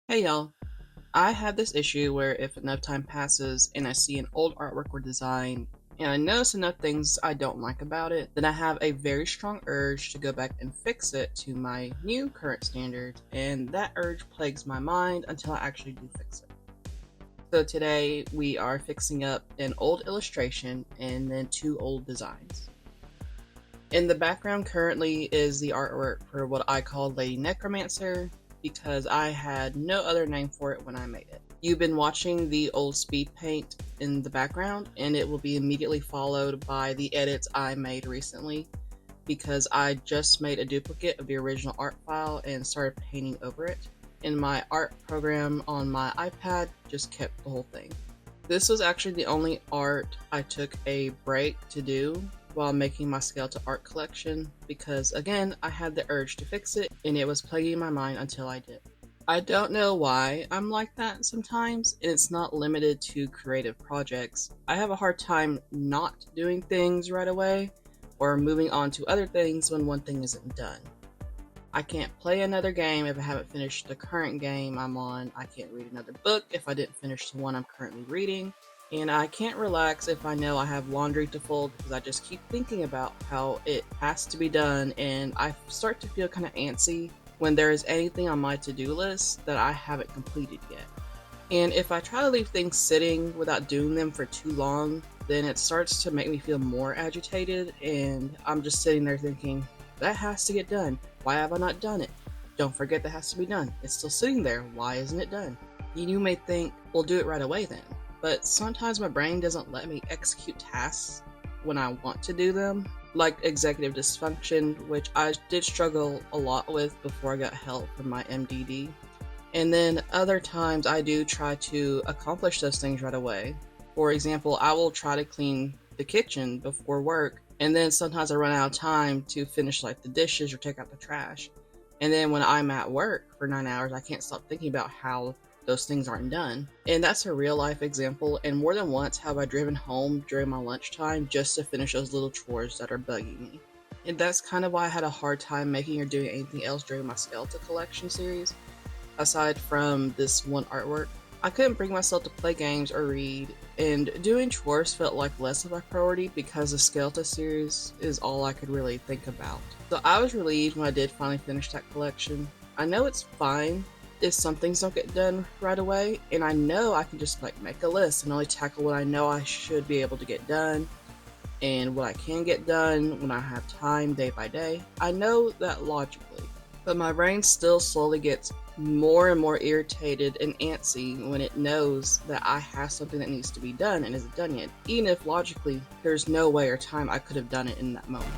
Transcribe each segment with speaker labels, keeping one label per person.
Speaker 1: Hey y'all, I have this issue where if enough time passes and I see an old artwork or design and I notice enough things I don't like about it, then I have a very strong urge to go back and fix it to my new current standards, and that urge plagues my mind until I actually do fix it. So today we are fixing up an old illustration and then two old designs. In the background currently is the artwork for what I call Lady Necromancer, because I had no other name for it when I made it. You've been watching the old speed paint in the background, and it will be immediately followed by the edits I made recently, because I just made a duplicate of the original art file and started painting over it. And my art program on my iPad just kept the whole thing. This was actually the only art I took a break to do while making my skeleton art collection, because again, I had the urge to fix it and it was plaguing my mind until I did. I don't know why I'm like that sometimes, and it's not limited to creative projects. I have a hard time not doing things right away or moving on to other things when one thing isn't done. I can't play another game if I haven't finished the current game I'm on. I can't read another book if I didn't finish the one I'm currently reading. And I can't relax if I know I have laundry to fold, because I just keep thinking about how it has to be done, and I start to feel kind of antsy when there is anything on my to-do list that I haven't completed yet. And if I try to leave things sitting without doing them for too long, then it starts to make me feel more agitated, and I'm just sitting there thinking, that has to get done. Why have I not done it? Don't forget that has to be done. It's still sitting there. Why isn't it done? You may think, we'll do it right away then. But sometimes my brain doesn't let me execute tasks when I want to do them, like executive dysfunction, which I did struggle a lot with before I got help from my MDD. And then other times I do try to accomplish those things right away. For example, I will try to clean the kitchen before work, and then sometimes I run out of time to finish like the dishes or take out the trash. And then when I'm at work for 9 hours, I can't stop thinking about how those things aren't done. And that's a real life example, and more than once have I driven home during my lunchtime just to finish those little chores that are bugging me. And that's kind of why I had a hard time making or doing anything else during my skeleton collection series, aside from this one artwork. I couldn't bring myself to play games or read, and doing chores felt like less of a priority because the skeleton series is all I could really think about. So I was relieved when I did finally finish that collection. I know it's fine if some things don't get done right away, and I know I can just make a list and only tackle what I know I should be able to get done and what I can get done when I have time day by day. I know that logically, but my brain still slowly gets more and more irritated and antsy when it knows that I have something that needs to be done and isn't done yet, even if logically there's no way or time I could have done it in that moment.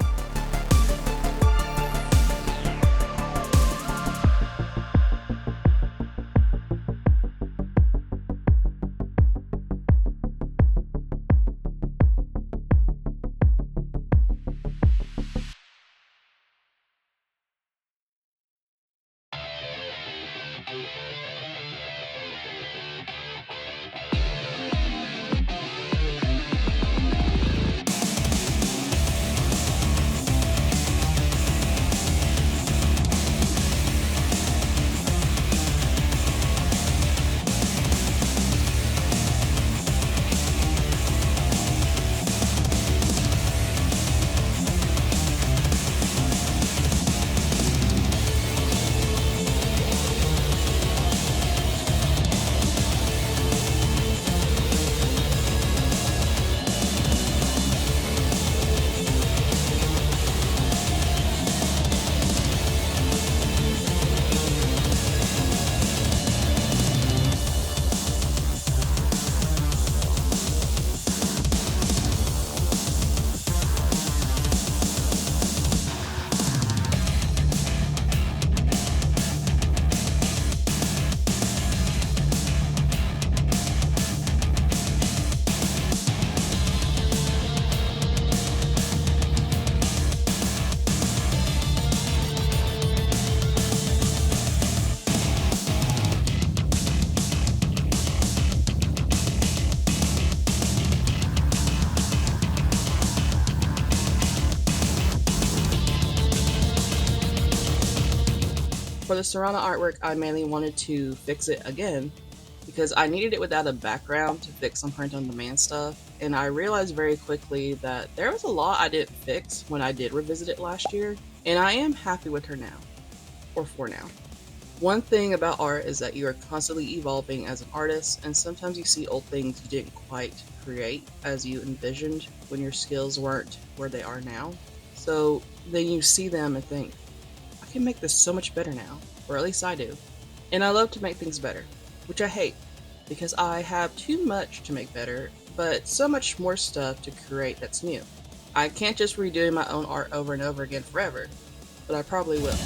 Speaker 1: For the Serrana artwork, I mainly wanted to fix it again because I needed it without a background to fix some print-on-demand stuff, and I realized very quickly that there was a lot I didn't fix when I did revisit it last year, and I am happy with her now, or for now. One thing about art is that you are constantly evolving as an artist, and sometimes you see old things you didn't quite create as you envisioned when your skills weren't where they are now. So then you see them and think, I can make this so much better now, or at least I do. And I love to make things better, which I hate, because I have too much to make better, but so much more stuff to create that's new. I can't just redo my own art over and over again forever, but I probably will.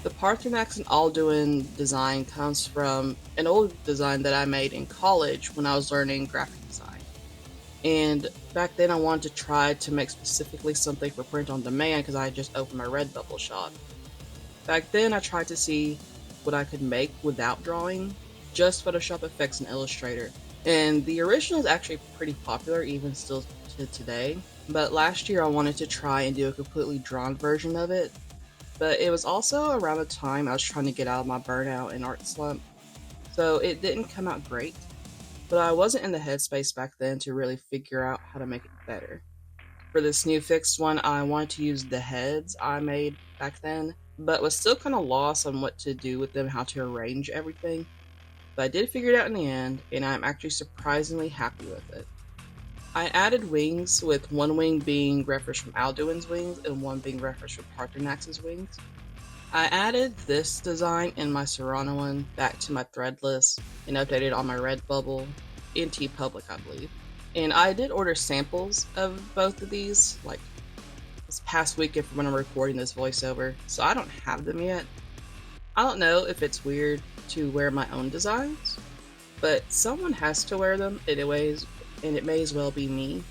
Speaker 1: The Parthenax and Alduin design comes from an old design that I made in college when I was learning graphic design. And back then I wanted to try to make specifically something for print on demand because I had just opened my RedBubble shop. Back then I tried to see what I could make without drawing, just Photoshop effects and Illustrator. And the original is actually pretty popular even still to today. But last year I wanted to try and do a completely drawn version of it. But it was also around the time I was trying to get out of my burnout and art slump, so it didn't come out great. But I wasn't in the headspace back then to really figure out how to make it better. For this new fixed one, I wanted to use the heads I made back then, but was still kind of lost on what to do with them, how to arrange everything. But I did figure it out in the end, and I'm actually surprisingly happy with it. I added wings, with one wing being referenced from Alduin's wings and one being referenced from Parthenax's wings. I added this design in my Serrana one back to my Threadless and updated on my RedBubble in TeePublic, I believe. And I did order samples of both of these, like this past weekend from when I'm recording this voiceover, so I don't have them yet. I don't know if it's weird to wear my own designs, but someone has to wear them anyways, and it may as well be me.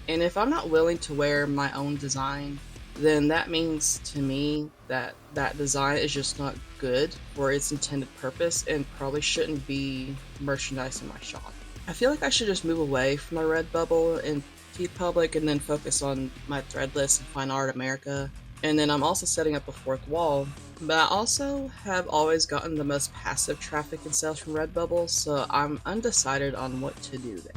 Speaker 1: And if I'm not willing to wear my own design, then that means to me that that design is just not good for its intended purpose and probably shouldn't be merchandise in my shop. I feel like I should just move away from my RedBubble and TeePublic and then focus on my Threadless and Fine Art America. And then I'm also setting up a Fourthwall, but I also have always gotten the most passive traffic and sales from RedBubble, so I'm undecided on what to do there.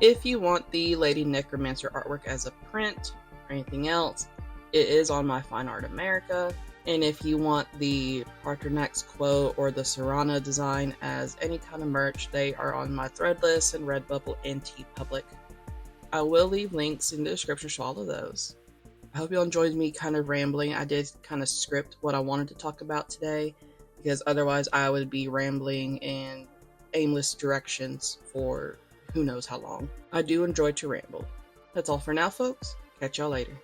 Speaker 1: If you want the Lady Necromancer artwork as a print or anything else, it is on my Fine Art America. And if you want the Paternax quote or the Serrana design as any kind of merch, they are on my Threadless and RedBubble and TeePublic. I will leave links in the description to all of those. I hope you all enjoyed me kind of rambling. I did kind of script what I wanted to talk about today, because otherwise I would be rambling in aimless directions for who knows how long. I do enjoy to ramble. That's all for now, folks. Catch y'all later.